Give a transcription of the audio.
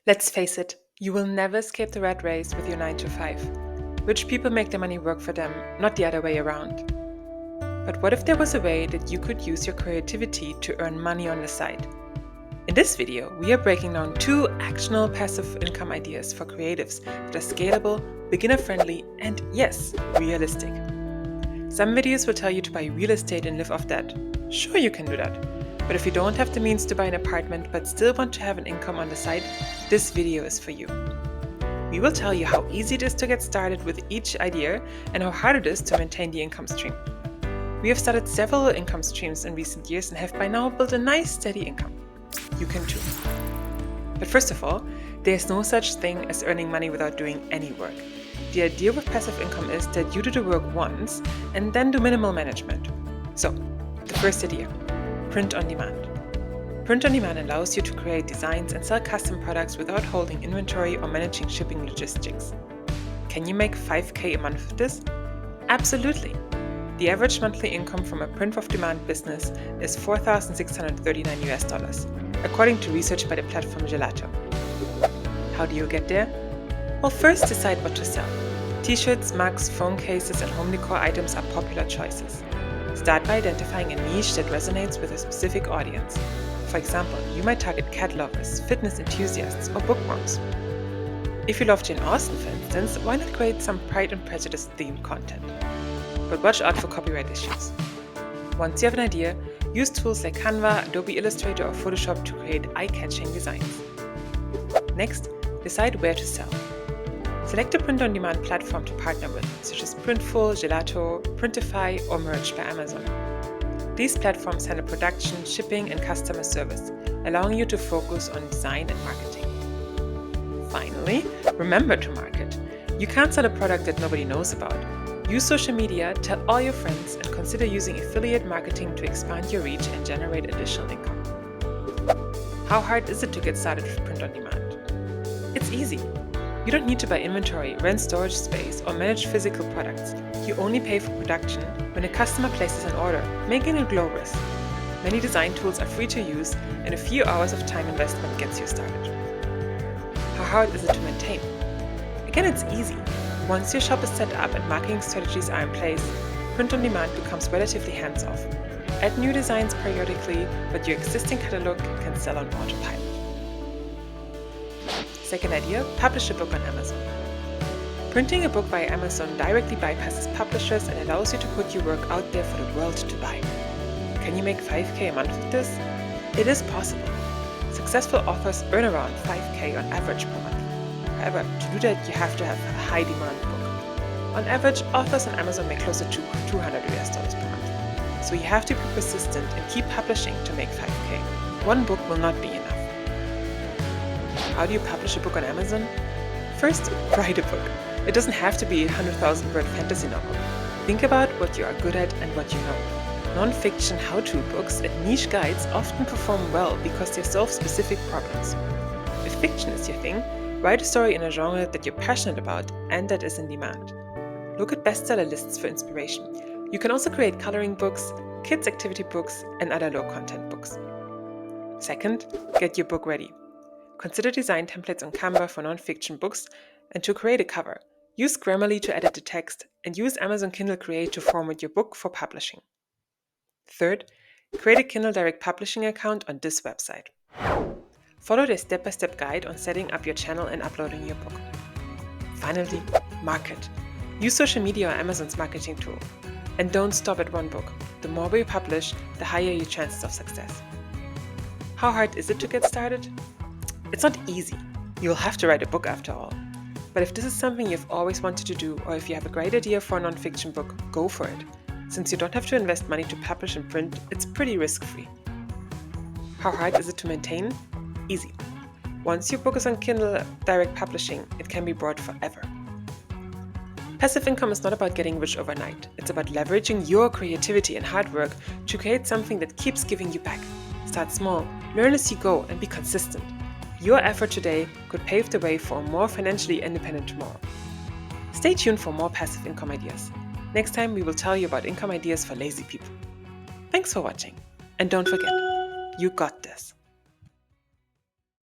Let's face it, you will never escape the rat race with your 9 to 5. Rich people make their money work for them, not the other way around. But what if there was a way that you could use your creativity to earn money on the side? In this video, we are breaking down 2 actionable passive income ideas for creatives that are scalable, beginner-friendly, and yes, realistic. Some videos will tell you to buy real estate and live off that. Sure, you can do that. But if you don't have the means to buy an apartment but still want to have an income on the side, this video is for you. We will tell you how easy it is to get started with each idea and how hard it is to maintain the income stream. We have started several income streams in recent years and have by now built a nice steady income. You can too. But first of all, there's no such thing as earning money without doing any work. The idea with passive income is that you do the work once and then do minimal management. So, the first idea, print on demand. Print on demand allows you to create designs and sell custom products without holding inventory or managing shipping logistics. Can you make 5K a month with this? Absolutely. The average monthly income from a print on demand business is $4,639, according to research by the platform Gelato. How do you get there? Well, first decide what to sell. T-shirts, mugs, phone cases, and home decor items are popular choices. Start by identifying a niche that resonates with a specific audience. For example, you might target cat lovers, fitness enthusiasts, or bookworms. If you love Jane Austen, for instance, why not create some Pride and Prejudice themed content? But watch out for copyright issues. Once you have an idea, use tools like Canva, Adobe Illustrator, or Photoshop to create eye-catching designs. Next, decide where to sell. Select a print-on-demand platform to partner with, such as Printful, Gelato, Printify, or Merch by Amazon. These platforms handle production, shipping, and customer service, allowing you to focus on design and marketing. Finally, remember to market. You can't sell a product that nobody knows about. Use social media, tell all your friends, and consider using affiliate marketing to expand your reach and generate additional income. How hard is it to get started with print on demand? It's easy. You don't need to buy inventory, rent storage space, or manage physical products. You only pay for production when a customer places an order, making it low risk. Many design tools are free to use, and a few hours of time investment gets you started. How hard is it to maintain? Again, it's easy. Once your shop is set up and marketing strategies are in place, print on demand becomes relatively hands-off. Add new designs periodically, but your existing catalog can sell on autopilot. Second idea, publish a book on Amazon. Printing a book via Amazon directly bypasses publishers and allows you to put your work out there for the world to buy. Can you make 5K a month with this? It is possible. Successful authors earn around 5K on average per month. However, to do that, you have to have a high demand book. On average, authors on Amazon make closer to $200 per month. So you have to be persistent and keep publishing to make 5K. One book will not be enough. How do you publish a book on Amazon? First, write a book. It doesn't have to be a 100,000-word fantasy novel. Think about what you are good at and what you know. Non-fiction how-to books and niche guides often perform well because they solve specific problems. If fiction is your thing, write a story in a genre that you're passionate about and that is in demand. Look at bestseller lists for inspiration. You can also create coloring books, kids' activity books, and other low-content books. Second, get your book ready. Consider design templates on Canva for non-fiction books, and to create a cover, use Grammarly to edit the text, and use Amazon Kindle Create to format your book for publishing. Third, create a Kindle Direct Publishing account on this website. Follow their step-by-step guide on setting up your channel and uploading your book. Finally, market. Use social media or Amazon's marketing tool. And don't stop at one book. The more you publish, the higher your chances of success. How hard is it to get started? It's not easy. You'll have to write a book after all. But if this is something you've always wanted to do, or if you have a great idea for a non-fiction book, go for it. Since you don't have to invest money to publish and print, it's pretty risk-free. How hard is it to maintain? Easy. Once your book is on Kindle Direct Publishing, it can be bought forever. Passive income is not about getting rich overnight. It's about leveraging your creativity and hard work to create something that keeps giving you back. Start small, learn as you go, and be consistent. Your effort today could pave the way for a more financially independent tomorrow. Stay tuned for more passive income ideas. Next time, we will tell you about income ideas for lazy people. Thanks for watching. And don't forget, you got this.